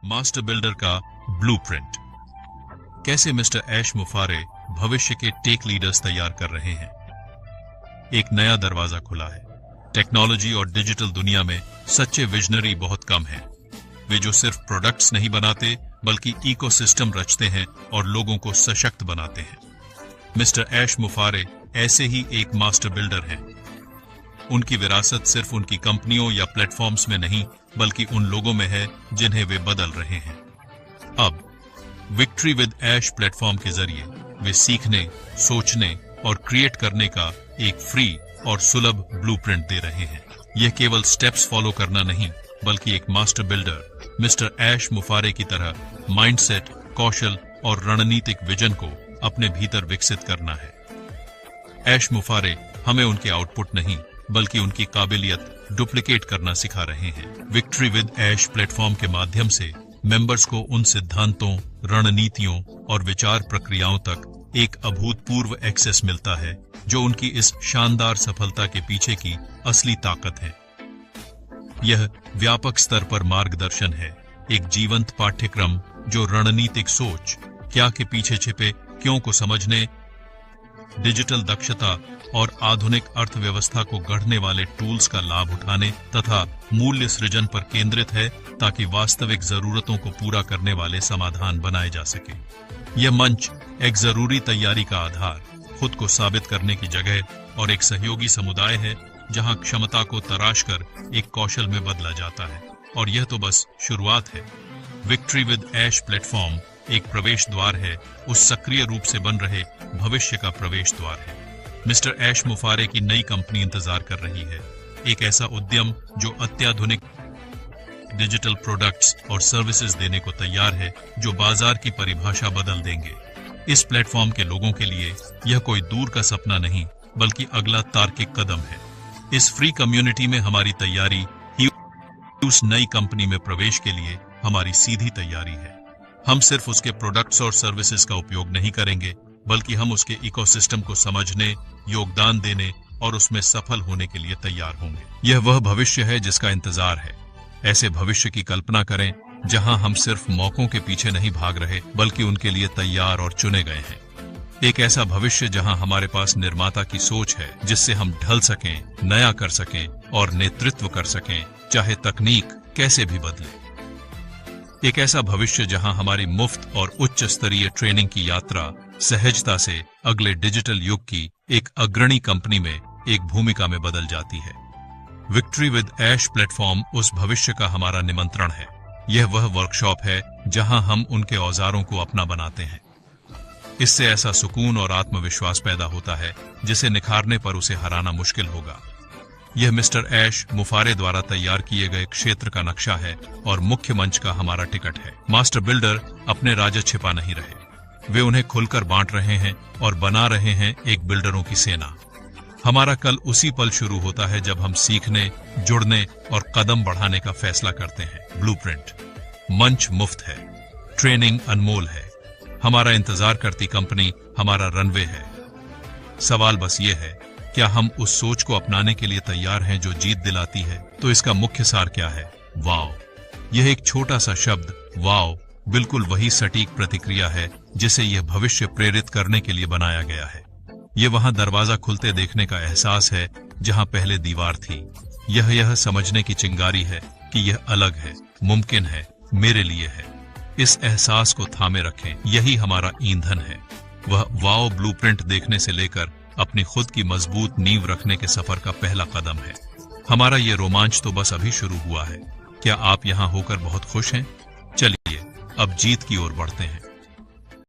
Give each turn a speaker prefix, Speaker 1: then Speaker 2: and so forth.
Speaker 1: Master builder का blueprint. कैसे mister ऐश मुफारे भविष्य के टेक लीडर्स तैयार कर रहे हैं। एक नया दरवाजा खुला है। टेक्नोलॉजी और डिजिटल दुनिया में सच्चे विजनरी बहुत कम हैं। वे जो सिर्फ प्रोडक्ट्स नहीं बनाते बल्कि इकोसिस्टम रचते हैं और लोगों को सशक्त बनाते हैं। मिस्टर ऐश मुफारे ऐसे ही एक मास्टर बिल्डर हैं। उनकी विरासत सिर्फ उनकी कंपनियों या प्लेटफॉर्म्स में नहीं बल्कि उन लोगों में है जिन्हें वे बदल रहे हैं। अब विक्ट्री विद ऐश प्लेटफॉर्म के जरिए वे सीखने, सोचने और क्रिएट करने का एक फ्री और सुलभ ब्लूप्रिंट दे रहे हैं। यह केवल स्टेप्स फॉलो करना नहीं बल्कि एक मास्टर बिल्डर मिस्टर ऐश मुफारे की तरह माइंडसेट, कौशल और रणनीतिक विजन को अपने भीतर विकसित करना है। ऐश मुफारे हमें उनके आउटपुट नहीं बल्कि उनकी काबिलियत डुप्लीकेट करना सिखा रहे हैं। विक्ट्री विद ऐश प्लेटफॉर्म के माध्यम से मेंबर्स को उन सिद्धांतों, रणनीतियों और विचार प्रक्रियाओं तक एक अभूतपूर्व एक्सेस मिलता है जो उनकी इस शानदार सफलता के पीछे की असली ताकत है। यह व्यापक स्तर पर मार्गदर्शन है, एक जीवंत पाठ्यक्रम जो रणनीतिक सोच, क्या के पीछे छिपे क्यों को समझने, डिजिटल दक्षता और आधुनिक अर्थव्यवस्था को गढ़ने वाले टूल्स का लाभ उठाने तथा मूल्य सृजन पर केंद्रित है ताकि वास्तविक जरूरतों को पूरा करने वाले समाधान बनाए जा सके। यह मंच एक जरूरी तैयारी का आधार, खुद को साबित करने की जगह और एक सहयोगी समुदाय है जहां क्षमता को तराश कर एक कौशल में बदला जाता है। और यह तो बस शुरुआत है। विक्ट्री विद ऐश प्लेटफॉर्म एक प्रवेश द्वार है, उस सक्रिय रूप से बन रहे भविष्य का प्रवेश द्वार है। मिस्टर ऐश मुफारे की नई कंपनी इंतजार कर रही है, एक ऐसा उद्यम जो अत्याधुनिक डिजिटल प्रोडक्ट्स और सर्विसेज देने को तैयार है जो बाजार की परिभाषा बदल देंगे। इस प्लेटफॉर्म के लोगों के लिए यह कोई दूर का सपना नहीं बल्कि अगला तार्किक कदम है। इस फ्री कम्युनिटी में हमारी तैयारी ही उस नई कंपनी में प्रवेश के लिए हमारी सीधी तैयारी है। हम सिर्फ उसके प्रोडक्ट्स और सर्विसेज का उपयोग नहीं करेंगे बल्कि हम उसके इकोसिस्टम को समझने, योगदान देने और उसमें सफल होने के लिए तैयार होंगे। यह वह भविष्य है जिसका इंतजार है। ऐसे भविष्य की कल्पना करें जहां हम सिर्फ मौकों के पीछे नहीं भाग रहे बल्कि उनके लिए तैयार और चुने गए हैं। एक ऐसा भविष्य जहां हमारे पास निर्माता की सोच है जिससे हम ढल सकें, नया कर सकें और नेतृत्व कर सकें, चाहे तकनीक कैसे भी बदले। एक ऐसा भविष्य जहां हमारी मुफ्त और उच्च स्तरीय ट्रेनिंग की यात्रा सहजता से अगले डिजिटल युग की एक अग्रणी कंपनी में एक भूमिका में बदल जाती है। विक्ट्री विद ऐश प्लेटफॉर्म उस भविष्य का हमारा निमंत्रण है। यह वह वर्कशॉप है जहां हम उनके औजारों को अपना बनाते हैं। इससे ऐसा सुकून और आत्मविश्वास पैदा होता है जिसे निखारने पर उसे हराना मुश्किल होगा। यह मिस्टर ऐश मुफारे द्वारा तैयार किए गए क्षेत्र का नक्शा है और मुख्य मंच का हमारा टिकट है। मास्टर बिल्डर अपने राज छिपा नहीं रहे, वे उन्हें खुलकर बांट रहे हैं और बना रहे हैं एक बिल्डरों की सेना। हमारा कल उसी पल शुरू होता है जब हम सीखने, जुड़ने और कदम बढ़ाने का फैसला करते हैं। ब्लूप्रिंट मंच मुफ्त है, ट्रेनिंग अनमोल है, हमारा इंतजार करती कंपनी हमारा रनवे है। सवाल बस ये है, क्या हम उस सोच को अपनाने के लिए तैयार हैं जो जीत दिलाती है? तो इसका मुख्य सार क्या है? वाओ। यह एक छोटा सा शब्द वाओ बिल्कुल वही सटीक प्रतिक्रिया है जिसे यह भविष्य प्रेरित करने के लिए बनाया गया है। यह वहां दरवाजा खुलते देखने का एहसास है जहां पहले दीवार थी। यह समझने की चिंगारी है कि यह अलग है, मुमकिन है, मेरे लिए है। इस एहसास को थामे रखें, यही हमारा ईंधन है। वह वाओ ब्लूप्रिंट देखने से लेकर अपनी खुद की मजबूत नींव रखने के सफर का पहला कदम है। हमारा ये रोमांच तो बस अभी शुरू हुआ है। क्या आप यहाँ होकर बहुत खुश हैं? चलिए अब जीत की ओर बढ़ते हैं।